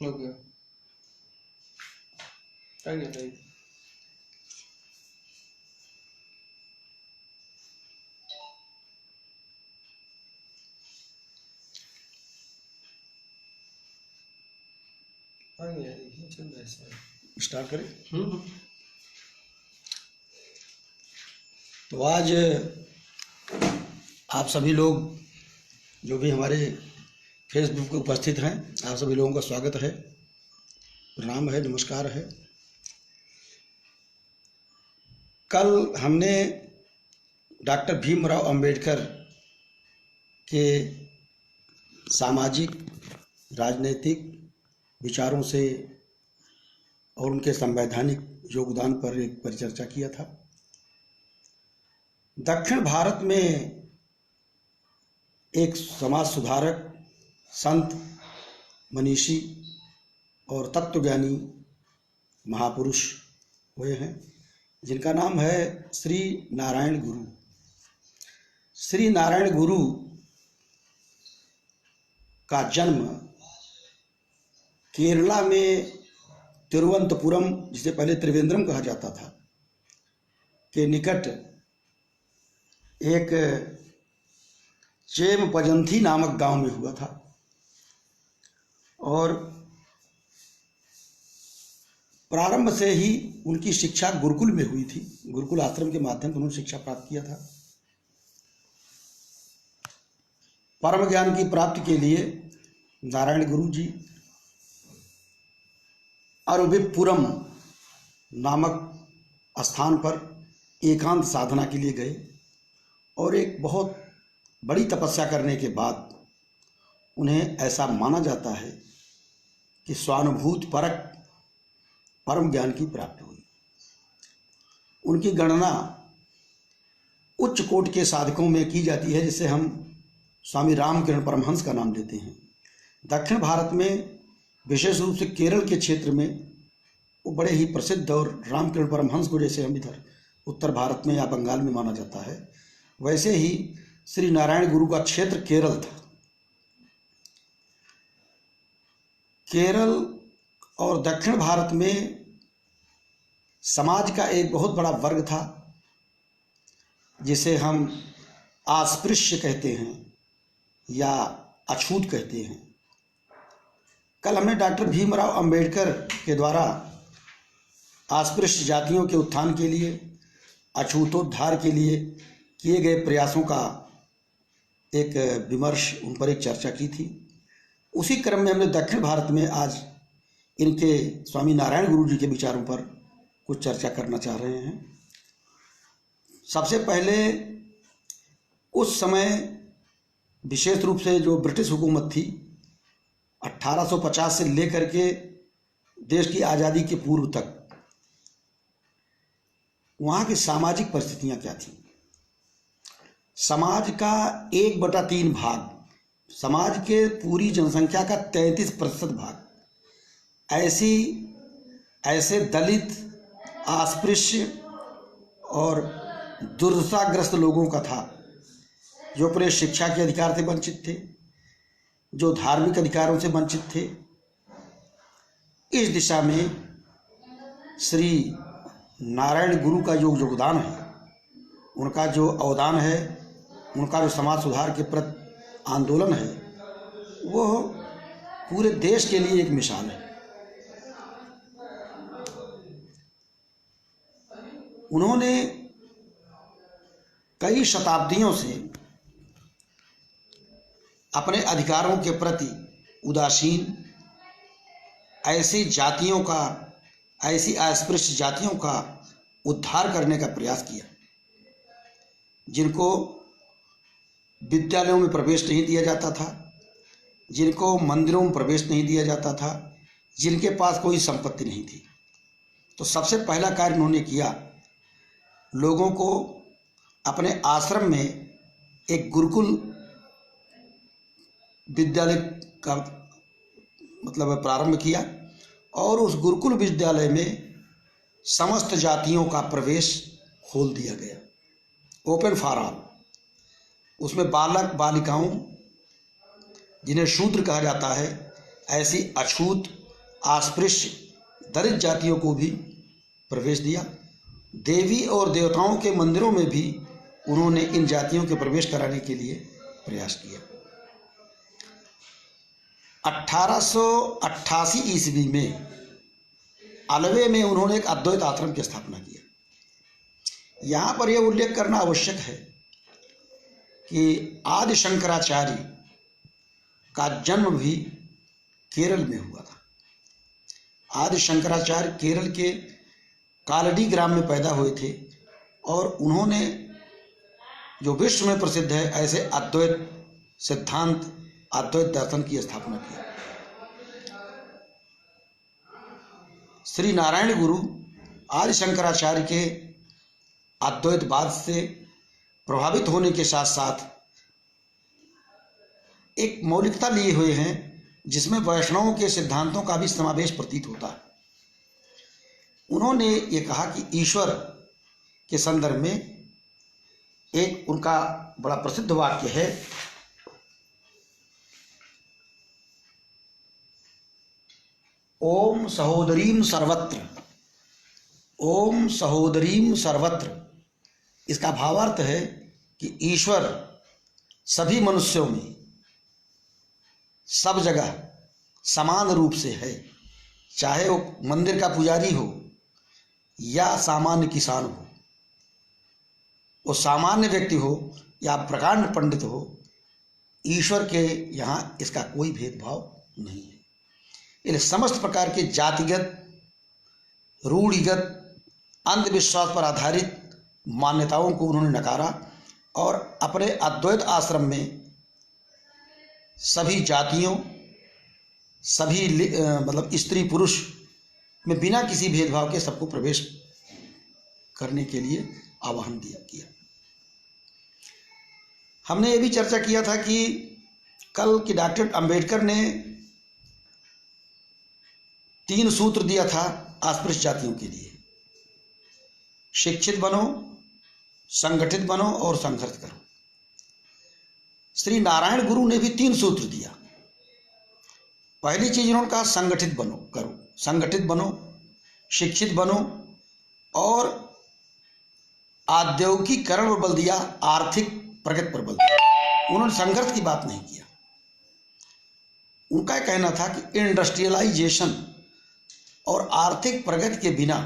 हो गया। आ गया भाई। आ गया, देखिए चल रहा है सर। स्टार्ट करें। हम्म। तो आज आप सभी लोग जो भी हमारे फेसबुक पर उपस्थित हैं, आप सभी लोगों का स्वागत है, प्रणाम है, नमस्कार है। कल हमने डॉक्टर भीमराव अंबेडकर के सामाजिक राजनीतिक विचारों से और उनके संवैधानिक योगदान पर एक परिचर्चा किया था। दक्षिण भारत में एक समाज सुधारक, संत, मनीषी और तत्वज्ञानी महापुरुष हुए हैं जिनका नाम है श्री नारायण गुरु। श्री नारायण गुरु का जन्म केरला में तिरुवनंतपुरम, जिसे पहले त्रिवेंद्रम कहा जाता था, के निकट एक चेमपजंथी नामक गांव में हुआ था। और प्रारंभ से ही उनकी शिक्षा गुरुकुल में हुई थी। गुरुकुल आश्रम के माध्यम से उन्होंने शिक्षा प्राप्त किया था। परम ज्ञान की प्राप्ति के लिए नारायण गुरु जी अरुविपुरम नामक स्थान पर एकांत साधना के लिए गए और एक बहुत बड़ी तपस्या करने के बाद उन्हें ऐसा माना जाता है कि स्वानुभूत परक परम ज्ञान की प्राप्ति हुई। उनकी गणना उच्च कोटि के साधकों में की जाती है, जिसे हम स्वामी रामकिरण परमहंस का नाम लेते हैं। दक्षिण भारत में, विशेष रूप से केरल के क्षेत्र में, वो बड़े ही प्रसिद्ध, और रामकिरण परमहंस को जैसे हम इधर उत्तर भारत में या बंगाल में माना जाता है, वैसे ही श्री नारायण गुरु का क्षेत्र केरल था। केरल और दक्षिण भारत में समाज का एक बहुत बड़ा वर्ग था जिसे हम अस्पृश्य कहते हैं या अछूत कहते हैं। कल हमने डॉक्टर भीमराव अंबेडकर के द्वारा अस्पृश्य जातियों के उत्थान के लिए, अछूतोद्धार के लिए किए गए प्रयासों का एक विमर्श, उन पर एक चर्चा की थी। उसी क्रम में हमने दक्षिण भारत में आज इनके स्वामी नारायण गुरु जी के विचारों पर कुछ चर्चा करना चाह रहे हैं। सबसे पहले, उस समय विशेष रूप से जो ब्रिटिश हुकूमत थी, 1850 से लेकर के देश की आज़ादी के पूर्व तक वहाँ की सामाजिक परिस्थितियाँ क्या थीं। समाज का 1/3 भाग, समाज के पूरी जनसंख्या का 33% भाग ऐसे दलित, अस्पृश्य और दुर्दशाग्रस्त लोगों का था जो अपने शिक्षा के अधिकार से वंचित थे, जो धार्मिक अधिकारों से वंचित थे। इस दिशा में श्री नारायण गुरु का जो योगदान है, उनका जो अवदान है, उनका जो समाज सुधार के प्रति आंदोलन है, वो पूरे देश के लिए एक मिसाल है। उन्होंने कई शताब्दियों से अपने अधिकारों के प्रति उदासीन ऐसी जातियों का, ऐसी अस्पृश्य जातियों का उद्धार करने का प्रयास किया, जिनको विद्यालयों में प्रवेश नहीं दिया जाता था, जिनको मंदिरों में प्रवेश नहीं दिया जाता था, जिनके पास कोई संपत्ति नहीं थी। तो सबसे पहला कार्य उन्होंने किया, लोगों को अपने आश्रम में एक गुरुकुल विद्यालय का प्रारंभ किया और उस गुरुकुल विद्यालय में समस्त जातियों का प्रवेश खोल दिया गया, ओपन फॉर ऑल। उसमें बालक बालिकाओं, जिन्हें शूद्र कहा जाता है, ऐसी अछूत अस्पृश्य दलित जातियों को भी प्रवेश दिया। देवी और देवताओं के मंदिरों में भी उन्होंने इन जातियों के प्रवेश कराने के लिए प्रयास किया। 1888 ईस्वी में अलवे में उन्होंने एक अद्वैत आश्रम की स्थापना किया। यहाँ पर यह उल्लेख करना आवश्यक है कि आदि शंकराचार्य का जन्म भी केरल में हुआ था। आदि शंकराचार्य केरल के कालडी ग्राम में पैदा हुए थे और उन्होंने जो विश्व में प्रसिद्ध है ऐसे अद्वैत सिद्धांत, अद्वैत दर्शन की स्थापना की। श्री नारायण गुरु आदि शंकराचार्य के अद्वैतवाद से प्रभावित होने के साथ साथ एक मौलिकता लिए हुए हैं जिसमें वैष्णवों के सिद्धांतों का भी समावेश प्रतीत होता है। उन्होंने ये कहा कि ईश्वर के संदर्भ में एक उनका बड़ा प्रसिद्ध वाक्य है, ओम सहोदरीम सर्वत्र, ओम सहोदरीम सर्वत्र। इसका भावार्थ है कि ईश्वर सभी मनुष्यों में सब जगह समान रूप से है, चाहे वो मंदिर का पुजारी हो या सामान्य किसान हो, वो सामान्य व्यक्ति हो या प्रकांड पंडित हो, ईश्वर के यहाँ इसका कोई भेदभाव नहीं है। इसलिए समस्त प्रकार के जातिगत, रूढ़िगत, अंधविश्वास पर आधारित मान्यताओं को उन्होंने नकारा और अपने अद्वैत आश्रम में सभी जातियों, सभी मतलब स्त्री पुरुष में बिना किसी भेदभाव के सबको प्रवेश करने के लिए आह्वान किया। हमने ये भी चर्चा किया था कि कल की डॉक्टर अंबेडकर ने 3 सूत्र दिया था अस्पृश्य जातियों के लिए, शिक्षित बनो, संगठित बनो और संघर्ष करो। श्री नारायण गुरु ने भी 3 सूत्र दिया। पहली चीज उन्होंने कहा संगठित बनो, करो, संगठित बनो, शिक्षित बनो और औद्योगिकीकरण पर बल दिया, आर्थिक प्रगति पर बल दिया। उन्होंने संघर्ष की बात नहीं किया। उनका कहना था कि इंडस्ट्रियलाइजेशन और आर्थिक प्रगति के बिना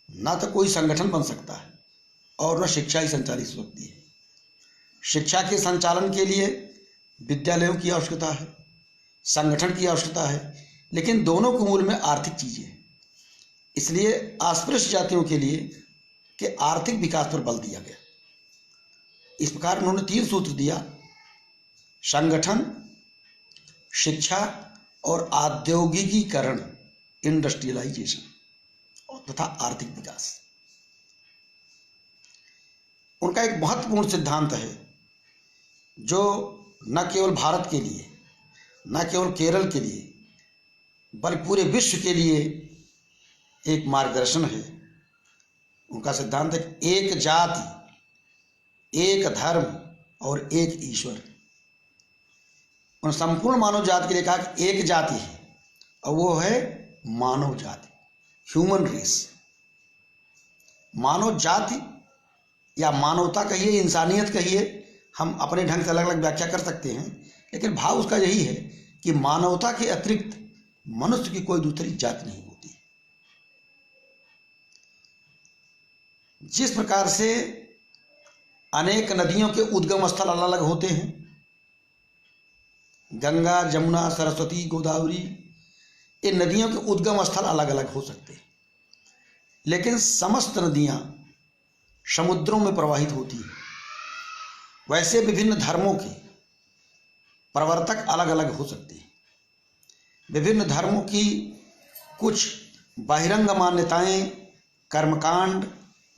ना तो कोई संगठन बन सकता है और न शिक्षा ही संचालित हो सकती है। शिक्षा के संचालन के लिए विद्यालयों की आवश्यकता है, संगठन की आवश्यकता है, लेकिन दोनों के मूल में आर्थिक चीजें हैं। इसलिए अस्पृश्य जातियों के लिए कि आर्थिक विकास पर बल दिया गया। इस प्रकार उन्होंने 3 सूत्र दिया, संगठन, शिक्षा और औद्योगिकीकरण, इंडस्ट्रियलाइजेशन तथा आर्थिक विकास। उनका एक महत्वपूर्ण सिद्धांत है जो न केवल भारत के लिए, न केवल केरल के लिए, बल्कि पूरे विश्व के लिए एक मार्गदर्शन है। उनका सिद्धांत है एक जाति, एक धर्म और एक ईश्वर। उन संपूर्ण मानव जाति के लिए कहा कि एक जाति है और वो है मानव जाति, ह्यूमन रेस। मानव जाति या मानवता कहिए, इंसानियत कहिए, हम अपने ढंग से अलग अलग व्याख्या कर सकते हैं, लेकिन भाव उसका यही है कि मानवता के अतिरिक्त मनुष्य की कोई दूसरी जाति नहीं होती। जिस प्रकार से अनेक नदियों के उद्गम स्थल अलग अलग होते हैं, गंगा, जमुना, सरस्वती, गोदावरी, ये नदियों के उद्गम स्थल अलग अलग हो सकते हैं, लेकिन समस्त नदियां समुद्रों में प्रवाहित होती हैं। वैसे विभिन्न धर्मों के प्रवर्तक अलग अलग हो सकते हैं। विभिन्न धर्मों की कुछ बहिरंग मान्यताएं, कर्मकांड,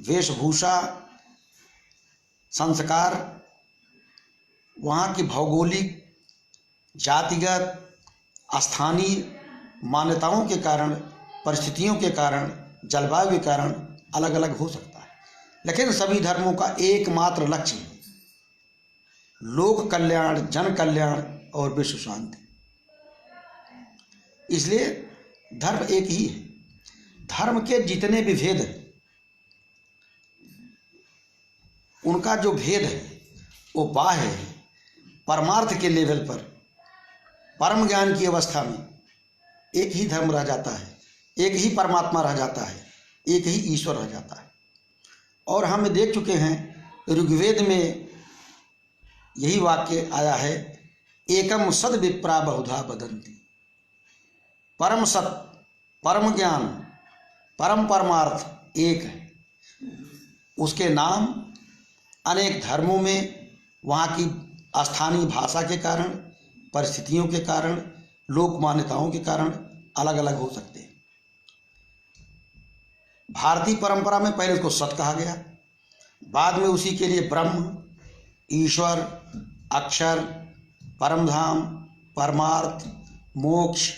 वेशभूषा, संस्कार, वहाँ की भौगोलिक, जातिगत, स्थानीय मान्यताओं के कारण, परिस्थितियों के कारण, जलवायु के कारण अलग अलग हो सकता है, लेकिन सभी धर्मों का एकमात्र लक्ष्य है लोक कल्याण, जन कल्याण और विश्व शांति। इसलिए धर्म एक ही है। धर्म के जितने भी भेद हैं, उनका जो भेद है वो बाह्य है। परमार्थ के लेवल पर, परम ज्ञान की अवस्था में एक ही धर्म रह जाता है, एक ही परमात्मा रह जाता है, एक ही ईश्वर रह जाता है। और हम देख चुके हैं ऋग्वेद में यही वाक्य आया है, एकम सद विप्रा बहुधा वदन्ति। परम सत, परम ज्ञान, परम परमार्थ एक है। उसके नाम अनेक धर्मों में वहाँ की स्थानीय भाषा के कारण, परिस्थितियों के कारण, लोक मान्यताओं के कारण अलग अलग हो सकते हैं। भारतीय परंपरा में पहले उसको सत कहा गया, बाद में उसी के लिए ब्रह्म, ईश्वर, अक्षर, परमधाम, परमार्थ, मोक्ष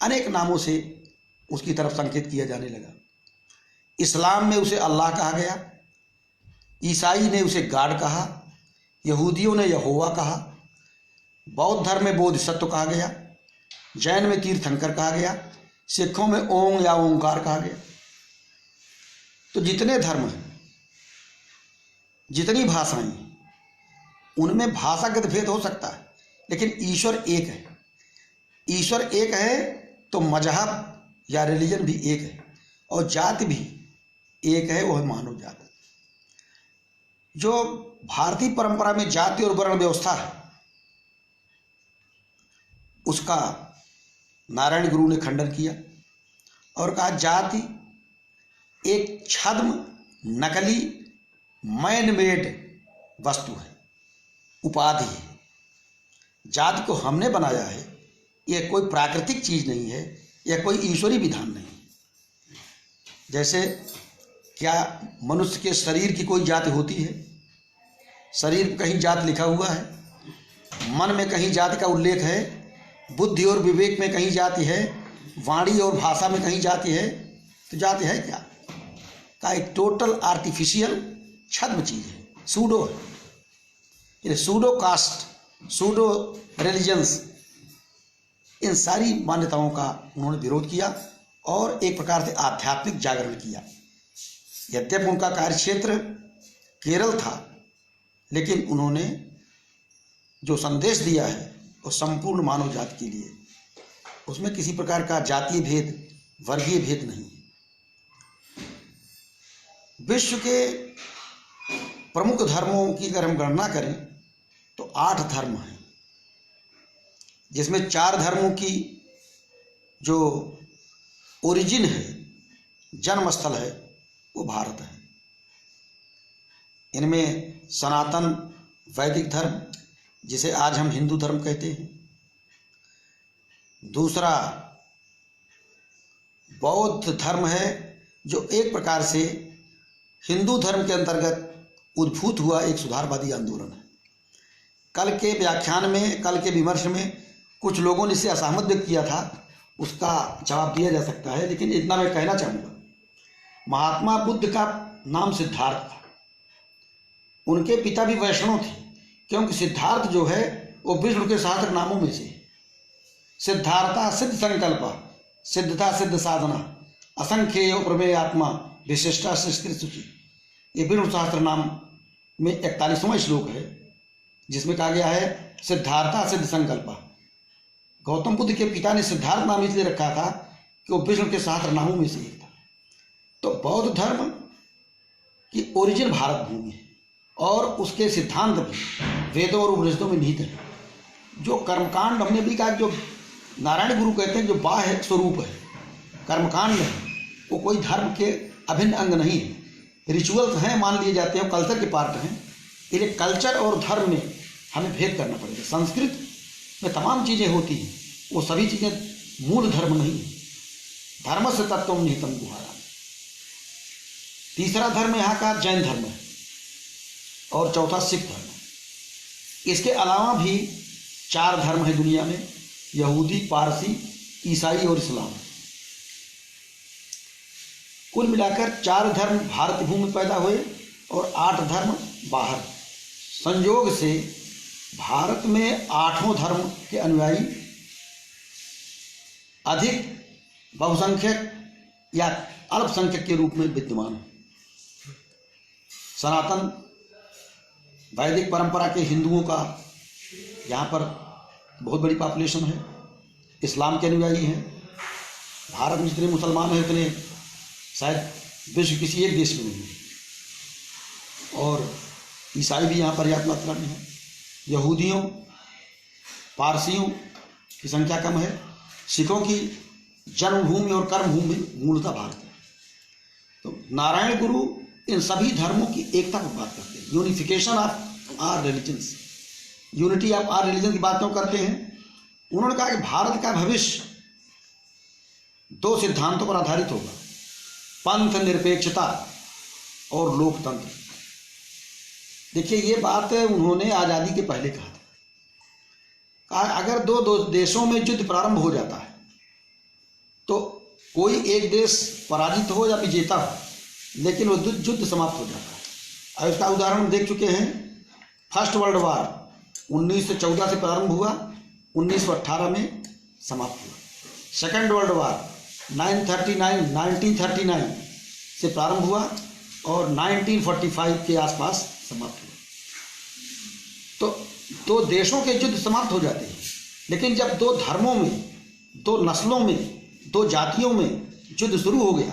अनेक नामों से उसकी तरफ संकेत किया जाने लगा। इस्लाम में उसे अल्लाह कहा गया, ईसाई ने उसे गॉड कहा, यहूदियों ने यहोवा कहा, बौद्ध धर्म में बोधिसत्व कहा गया, जैन में तीर्थंकर कहा गया, सिखों में ओम या ओंकार कहा गया। तो जितने धर्म हैं, जितनी भाषाएं हैं, उनमें भाषागत भेद हो सकता है, लेकिन ईश्वर एक है। ईश्वर एक है तो मजहब या रिलीजन भी एक है, और जाति भी एक है, वो है मानव जाति। जो भारतीय परंपरा में जाति और वर्ण व्यवस्था है, उसका नारायण गुरु ने खंडन किया और कहा जाति एक छद्म, नकली, मैन मेड वस्तु है, उपाधि है। जाति को हमने बनाया है, यह कोई प्राकृतिक चीज नहीं है, यह कोई ईश्वरी विधान नहीं है। जैसे क्या मनुष्य के शरीर की कोई जाति होती है? शरीर में कहीं जाति लिखा हुआ है? मन में कहीं जाति का उल्लेख है? बुद्धि और विवेक में कहीं जाति है? वाणी और भाषा में कहीं जाति है? तो जाति है क्या? का एक टोटल आर्टिफिशियल छद्म चीज है, सूडो है। ये सूडो कास्ट, सूडो रिलीजन्स, इन सारी मान्यताओं का उन्होंने विरोध किया और एक प्रकार से आध्यात्मिक जागरण किया। यद्यपि उनका कार्यक्षेत्र केरल था, लेकिन उन्होंने जो संदेश दिया है वो संपूर्ण मानव जाति के लिए, उसमें किसी प्रकार का जातीय भेद, वर्गीय भेद नहीं है। विश्व के प्रमुख धर्मों की अगर हम गणना करें तो 8 धर्म हैं, जिसमें 4 धर्मों की जो ओरिजिन है, जन्म स्थल है, वो भारत है। इनमें सनातन वैदिक धर्म, जिसे आज हम हिंदू धर्म कहते हैं, दूसरा बौद्ध धर्म है, जो एक प्रकार से हिंदू धर्म के अंतर्गत उद्भूत हुआ एक सुधारवादी आंदोलन है। कल के व्याख्यान में, कल के विमर्श में कुछ लोगों ने इससे असहमत व्यक्त किया था, उसका जवाब दिया जा सकता है, लेकिन इतना मैं कहना चाहूँगा, महात्मा बुद्ध का नाम सिद्धार्थ था। उनके पिता भी वैष्णव थे, क्योंकि सिद्धार्थ जो है वो विष्णु के सहस्त्र नामों में से। सिद्धार्था सिद्ध संकल्प, सिद्धता सिद्ध साधना, असंख्येय प्रमेय आत्मा, विशिष्टा संस्कृत सूची, ये विष्णु सहस्त्र नाम में 41वां श्लोक है, जिसमें कहा गया है सिद्धार्था सिद्ध संकल्प। गौतम बुद्ध के पिता ने सिद्धार्थ नाम इसलिए रखा था कि वो विष्णु के सहस्त्र नामों में से एक था। तो बौद्ध धर्म की ओरिजिन भारत भूमि है और उसके सिद्धांत भी वेदों और उपनिषदों में निहित है। जो कर्मकांड, हमने भी कहा, जो नारायण गुरु कहते हैं, जो बाह्य स्वरूप है, कर्मकांड है, वो कोई धर्म के अभिन्न अंग नहीं है। रिचुअल्स हैं, मान लिए जाते हैं, कल्चर के पार्ट हैं। इसलिए कल्चर और धर्म में हमें भेद करना पड़ेगा। संस्कृत में तमाम चीज़ें होती हैं, वो सभी चीज़ें मूल धर्म नहीं है। धर्म से तत्व निहितम गुहारा। तीसरा धर्म यहाँ का जैन धर्म है और चौथा सिख धर्म है। इसके अलावा भी 4 धर्म है दुनिया में, यहूदी, पारसी, ईसाई और इस्लाम। कुल मिलाकर 4 धर्म भारत भूमि में पैदा हुए और 8 धर्म बाहर। संयोग से भारत में 8वें धर्म के अनुयायी अधिक बहुसंख्यक या अल्पसंख्यक के रूप में विद्यमान है। सनातन वैदिक परंपरा के हिंदुओं का यहाँ पर बहुत बड़ी पॉपुलेशन है। इस्लाम के अनुयायी हैं। भारत में जितने मुसलमान हैं उतने शायद विश्व किसी एक देश में नहीं है। और ईसाई भी यहाँ पर्याप्त मात्रा में है। यहूदियों पारसियों की संख्या कम है। सिखों की जन्मभूमि और कर्मभूमि मूलतः भारत है। तो नारायण गुरु इन सभी धर्मों की एकता पर बात करते हैं। Unification of our religions, unity of our religion की बात क्यों करते हैं? उन्होंने कहा कि भारत का भविष्य दो सिद्धांतों पर आधारित होगा, पंथ निरपेक्षता और लोकतंत्र। देखिए, ये बात उन्होंने आज़ादी के पहले कहा था। अगर दो देशों में युद्ध प्रारंभ हो जाता है तो कोई एक देश पराजित हो या विजेता हो, लेकिन वो युद्ध समाप्त हो जाता है। और इसका उदाहरण हम देख चुके हैं। फर्स्ट वर्ल्ड वार 1914 से प्रारंभ हुआ, 1918 में समाप्त हुआ। सेकेंड वर्ल्ड वार 1939 से प्रारंभ हुआ और 1945 के आसपास समाप्त हुआ। तो दो देशों के युद्ध समाप्त हो जाते हैं, लेकिन जब दो धर्मों में, दो नस्लों में, दो जातियों में युद्ध शुरू हो गया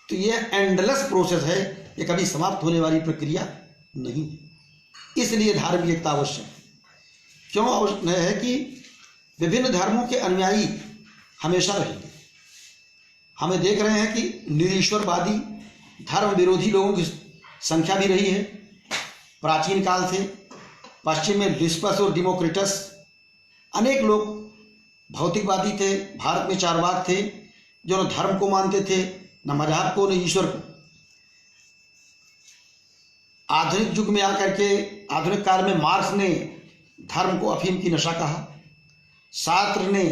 तो यह एंडलेस प्रोसेस है, ये कभी समाप्त होने वाली प्रक्रिया नहीं है। इसलिए धार्मिक एकता आवश्यक है। क्यों आवश्यक है कि विभिन्न धर्मों के अनुयायी हमेशा रहेंगे। हमें देख रहे हैं कि निरीश्वरवादी धर्म विरोधी लोगों की संख्या भी रही है। प्राचीन काल से पश्चिम में लिस्पस और डिमोक्रिटस, अनेक लोग भौतिकवादी थे। भारत में चारवाक थे जो न धर्म को मानते थे, न मजहब को, न ईश्वर को। आधुनिक युग में आकर के, आधुनिक काल में मार्क्स ने धर्म को अफीम की नशा कहा। सार्त्र ने,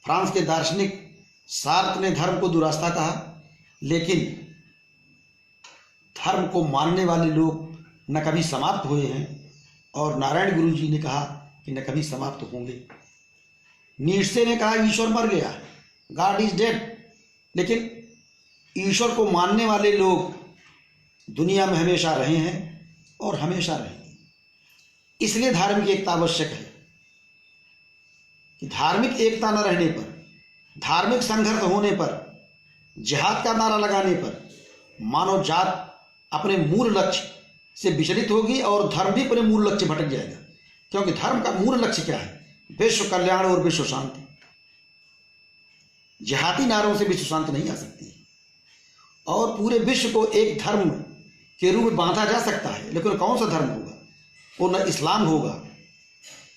फ्रांस के दार्शनिक सार्त्र ने धर्म को दुरास्ता कहा। लेकिन धर्म को मानने वाले लोग न कभी समाप्त हुए हैं और नारायण गुरु जी ने कहा कि न कभी समाप्त होंगे। नीत्शे ने कहा ईश्वर मर गया, गॉड इज डेड। लेकिन ईश्वर को मानने वाले लोग दुनिया में हमेशा रहे हैं और हमेशा रहेंगे। इसलिए धार्मिक एकता आवश्यक है कि धार्मिक एकता न रहने पर, धार्मिक संघर्ष होने पर, जिहाद का नारा लगाने पर मानव जात अपने मूल लक्ष्य से विचलित होगी और धर्म भी अपने मूल लक्ष्य भटक जाएगा। क्योंकि धर्म का मूल लक्ष्य क्या है? विश्व कल्याण और विश्व शांति। जिहादी नारों से विश्व शांति नहीं आ सकती है। और पूरे विश्व को एक धर्म के रूप में बांधा जा सकता है, लेकिन कौन सा धर्म होगा? वो न इस्लाम होगा,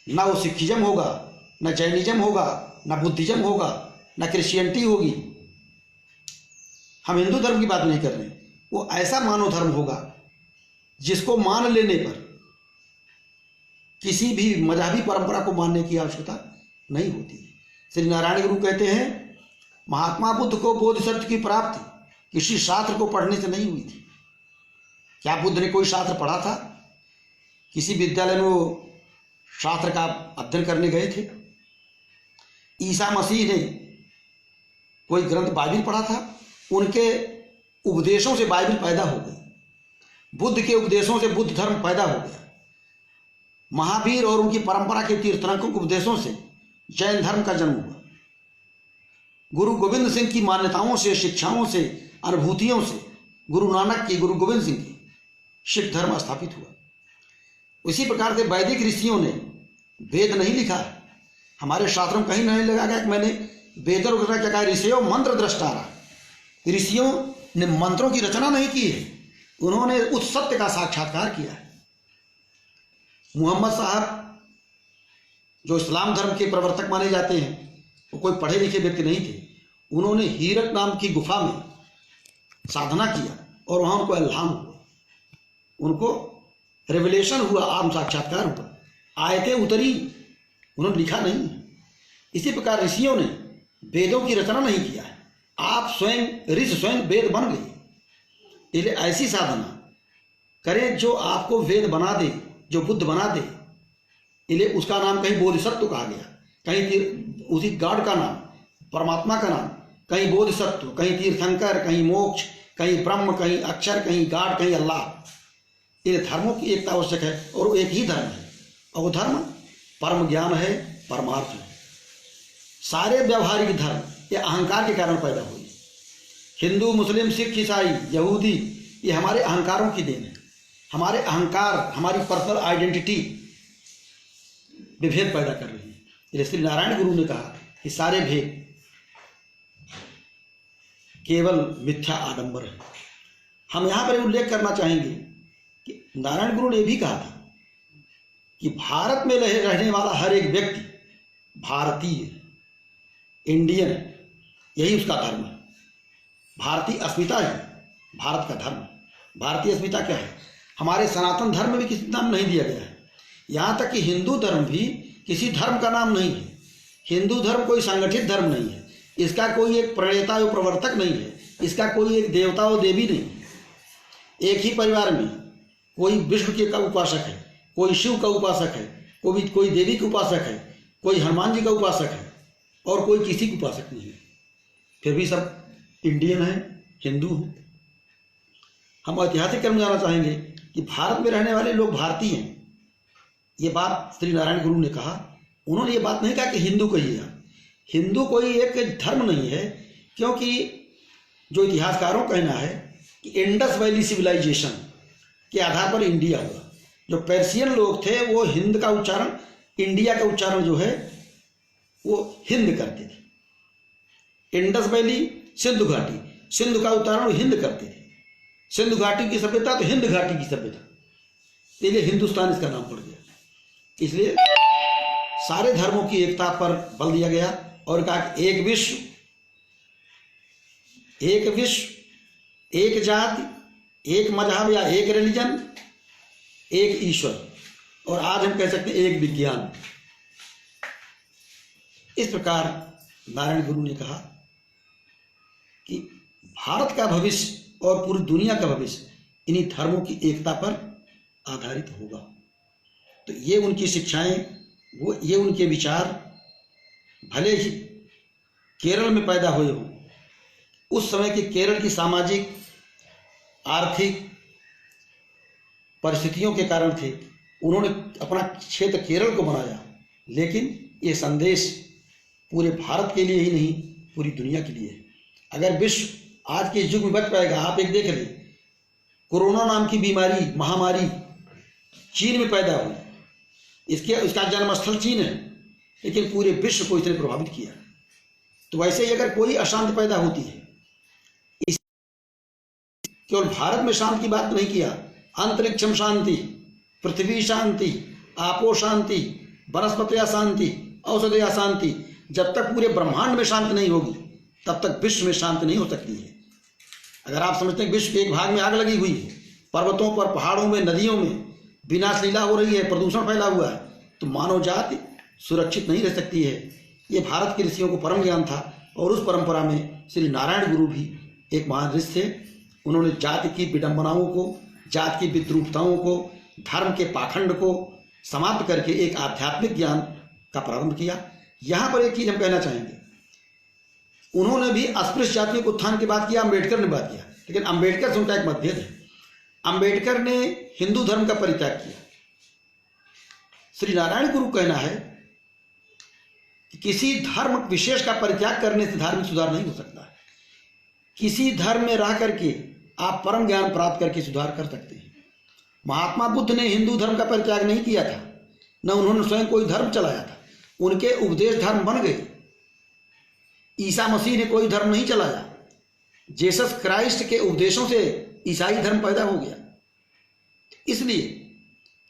न वो सिखिज्म होगा, न जैनिज्म होगा, न बुद्धिज्म होगा, न क्रिश्चियनिटी होगी। हम हिंदू धर्म की बात नहीं कर रहे। वो ऐसा मानव धर्म होगा जिसको मान लेने पर किसी भी मजहबी परंपरा को मानने की आवश्यकता नहीं होती है। श्री नारायण गुरु कहते हैं, महात्मा बुद्ध को बोधिसत्व की प्राप्ति किसी शास्त्र को पढ़ने से नहीं हुई थी। क्या बुद्ध ने कोई शास्त्र पढ़ा था? किसी विद्यालय में वो शास्त्र का अध्ययन करने गए थे? ईसा मसीह ने कोई ग्रंथ बाइबिल पढ़ा था? उनके उपदेशों से बाइबिल पैदा हो गई। बुद्ध के उपदेशों से बुद्ध धर्म पैदा हो गया। महावीर और उनकी परंपरा के तीर्थंकरों के उपदेशों से जैन धर्म का जन्म हुआ। गुरु गोविंद सिंह की मान्यताओं से, शिक्षाओं से, अनुभूतियों से गुरु नानक की, गुरु गोविंद सिंह की सिख धर्म स्थापित हुआ। उसी प्रकार से वैदिक ऋषियों ने वेद नहीं लिखा। हमारे शास्त्रों में कहीं नहीं लगा गया कि मैंने वेदों को क्या कहा, ऋषियों मंत्र दृष्टारा। ऋषियों ने मंत्रों की रचना नहीं की है, उन्होंने उस सत्य का साक्षात्कार किया है। मुहम्मद साहब जो इस्लाम धर्म के प्रवर्तक माने जाते हैं, वो कोई पढ़े लिखे व्यक्ति नहीं थे। उन्होंने हीरक नाम की गुफा में साधना किया और वहां उनको इल्हाम हुआ, उनको रेवलेशन हुआ, आत्म साक्षात्कार हुआ, आयतें उतरी, उन्होंने लिखा नहीं। इसी प्रकार ऋषियों ने वेदों की रचना नहीं किया है। आप स्वयं ऋषि स्वयं वेद बन गए। इसलिए ऐसी साधना करें जो आपको वेद बना दे, जो बुद्ध बना दे। इसलिए उसका नाम कहीं बोधिसत्व कहा गया, कहीं उसी गॉड का नाम, परमात्मा का नाम, कहीं बोधिसत्व, कहीं तीर्थंकर, कहीं मोक्ष, कहीं ब्रह्म, कहीं अक्षर, कहीं गाड, कहीं अल्लाह। इन धर्मों की एकता आवश्यक है और वो एक ही धर्म है, और वो धर्म परम ज्ञान है, परमार्थ है। सारे व्यवहारिक धर्म ये अहंकार के कारण पैदा हुए। हिंदू, मुस्लिम, सिख, ईसाई, यहूदी, ये हमारे अहंकारों की देन है। हमारे अहंकार, हमारी पर्सनल आइडेंटिटी विभेद पैदा कर रही है। इसलिए श्री नारायण गुरु ने कहा कि सारे भेद केवल मिथ्या आडंबर है। हम यहाँ पर उल्लेख करना चाहेंगे कि नारायण गुरु ने भी कहा था कि भारत में रहने वाला हर एक व्यक्ति भारतीय, इंडियन, यही उसका धर्म है। भारतीय अस्मिता है भारत का धर्म। भारतीय अस्मिता क्या है? हमारे सनातन धर्म में भी किसी नाम नहीं दिया गया है। यहाँ तक कि हिंदू धर्म भी किसी धर्म का नाम नहीं है। हिंदू धर्म कोई संगठित धर्म नहीं है। इसका कोई एक प्रणेता व प्रवर्तक नहीं है। इसका कोई एक देवता व देवी नहीं है। एक ही परिवार में कोई विष्णु के का उपासक है, कोई शिव का उपासक है, कोई देवी का उपासक है, कोई हनुमान जी का उपासक है, और कोई किसी का उपासक नहीं है। फिर भी सब इंडियन है, हिंदू है। हम ऐतिहासिक क्रम में जाना चाहेंगे कि भारत में रहने वाले लोग भारतीय हैं। ये बात श्री नारायण गुरु ने कहा। उन्होंने ये बात नहीं कहा कि हिंदू कहिए। हिंदू कोई एक धर्म नहीं है, क्योंकि जो इतिहासकारों का कहना है कि इंडस वैली सिविलाइजेशन के आधार पर इंडिया हुआ। जो पर्शियन लोग थे वो हिंद का उच्चारण, इंडिया का उच्चारण जो है वो हिंद करते थे। इंडस वैली सिंधु घाटी, सिंधु का उच्चारण हिंद करते थे। सिंधु घाटी की सभ्यता तो हिंद घाटी की सभ्यता, इसलिए हिंदुस्तान इसका नाम पड़ गया। इसलिए सारे धर्मों की एकता पर बल दिया गया और कहा कि एक विश्व, एक जाति, एक मजहब या एक रिलीजन, एक ईश्वर, और आज हम कह सकते हैं एक विज्ञान। इस प्रकार नारायण गुरु ने कहा कि भारत का भविष्य और पूरी दुनिया का भविष्य इन्हीं धर्मों की एकता पर आधारित होगा। तो ये उनकी शिक्षाएं, ये उनके विचार भले ही केरल में पैदा हुए हों, उस समय के केरल की सामाजिक आर्थिक परिस्थितियों के कारण थे। उन्होंने अपना क्षेत्र केरल को बनाया, लेकिन ये संदेश पूरे भारत के लिए ही नहीं, पूरी दुनिया के लिए है। अगर विश्व आज के युग में बच पाएगा, आप एक देख लें, कोरोना नाम की बीमारी, महामारी चीन में पैदा हुई। इसका जन्मस्थल चीन है, लेकिन पूरे विश्व को इसने प्रभावित किया। तो वैसे ही अगर कोई अशांति पैदा होती है, केवल भारत में शांति की बात नहीं किया, अंतरिक्षम शांति, पृथ्वी शांति, आपो शांति, वनस्पतिया शांति, औषधिया शांति। जब तक पूरे ब्रह्मांड में शांति नहीं होगी, तब तक विश्व में शांति नहीं हो सकती है। अगर आप समझते हैं विश्व के एक भाग में आग लगी हुई है, पर्वतों पर, पहाड़ों में, नदियों में विनाश लीला हो रही है, प्रदूषण फैला हुआ है, तो मानव जाति सुरक्षित नहीं रह सकती है। ये भारत के ऋषियों को परम ज्ञान था, और उस परंपरा में श्री नारायण गुरु भी एक महान ऋषि थे। उन्होंने जाति की विडंबनाओं को, जाति की विद्रूपताओं को, धर्म के पाखंड को समाप्त करके एक आध्यात्मिक ज्ञान का प्रारंभ किया। यहाँ पर एक चीज हम कहना चाहेंगे, उन्होंने भी अस्पृश्य जातियों के उत्थान की बात किया, अम्बेडकर ने बात किया, लेकिन अम्बेडकर से उनका एक मतभेद है। अम्बेडकर ने हिंदू धर्म का परित्याग किया। श्री नारायण गुरु कहना है कि किसी धर्म विशेष का परित्याग करने से धार्मिक सुधार नहीं हो सकता है। किसी धर्म में रह करके आप परम ज्ञान प्राप्त करके सुधार कर सकते हैं। महात्मा बुद्ध ने हिंदू धर्म का परित्याग नहीं किया था, न उन्होंने स्वयं कोई धर्म चलाया था, उनके उपदेश धर्म बन गए। ईसा मसीह ने कोई धर्म नहीं चलाया, जीसस क्राइस्ट के उपदेशों से ईसाई धर्म पैदा हो गया। इसलिए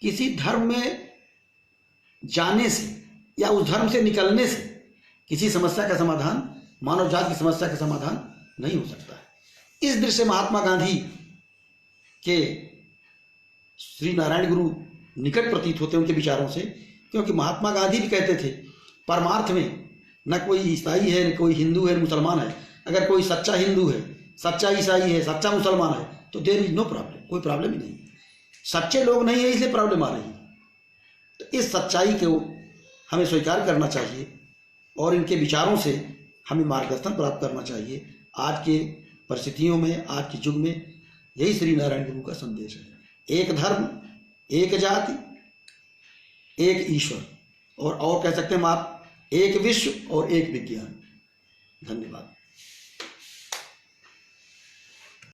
किसी धर्म में जाने से या उस धर्म से निकलने से किसी समस्या का समाधान, मानव जाति की समस्या का समाधान नहीं हो सकता है। इस दृष्टि से महात्मा गांधी के श्री नारायण गुरु निकट प्रतीत होते उनके विचारों से, क्योंकि महात्मा गांधी भी कहते थे परमार्थ में न कोई ईसाई है, न कोई हिंदू है, न मुसलमान है। अगर कोई सच्चा हिंदू है, सच्चा ईसाई है, सच्चा मुसलमान है, तो देयर इज नो प्रॉब्लम, कोई प्रॉब्लम ही नहीं। सच्चे लोग नहीं है इसलिए प्रॉब्लम आ रही है। तो इस सच्चाई को हमें स्वीकार करना चाहिए और इनके विचारों से हमें मार्गदर्शन प्राप्त करना चाहिए। आज के परिस्थितियों में, आज के युग में यही श्री नारायण गुरु का संदेश है। एक धर्म, एक जाति, एक ईश्वर, और कह सकते हैं आप एक विश्व और एक विज्ञान। धन्यवाद।